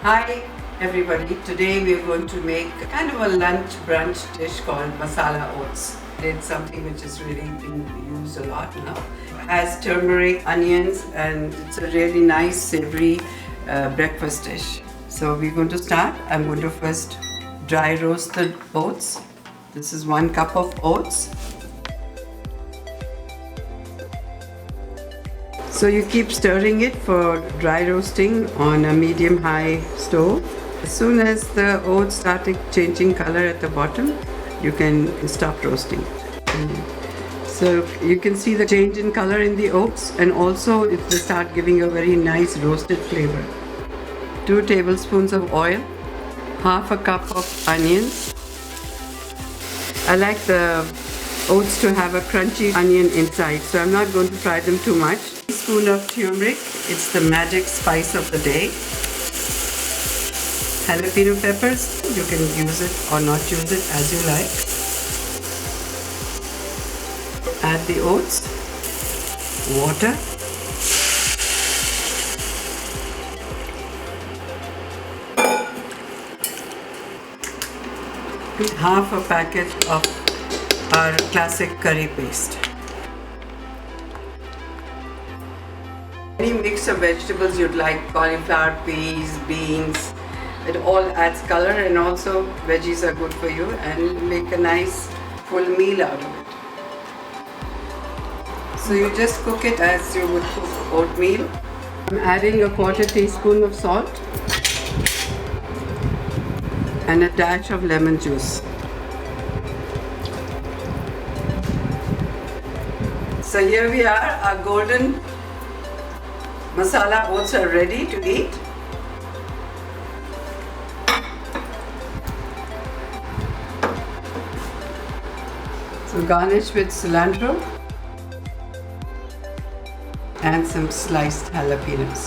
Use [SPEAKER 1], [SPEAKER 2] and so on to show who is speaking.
[SPEAKER 1] Hi everybody, today we are going to make kind of a lunch brunch dish called Masala Oats. It's something which is really being used a lot now. It has turmeric, onions, and it's a really nice savory breakfast dish. So we're going to start. I'm going to first dry roast the oats. This is 1 cup of oats. So you keep stirring it for dry roasting on a medium-high stove. As soon as the oats start changing color at the bottom, you can stop roasting. So you can see the change in color in the oats, and also it will start giving a very nice roasted flavor. 2 tablespoons of oil, half a cup of onions. I like the oats to have a crunchy onion inside, so I'm not going to fry them too much. Teaspoon of turmeric, it's the magic spice of the day. Jalapeno peppers, you can use it or not use it as you like. Add the oats, water, half a packet of our classic curry paste. Any mix of vegetables you'd like, cauliflower, peas, beans, it all adds color, and also veggies are good for you and make a nice full meal out of it. So you just cook it as you would cook oatmeal. I'm adding a 1/4 teaspoon of salt and a dash of lemon juice. So here we are, our golden masala oats are ready to eat. So garnish with cilantro and some sliced jalapenos.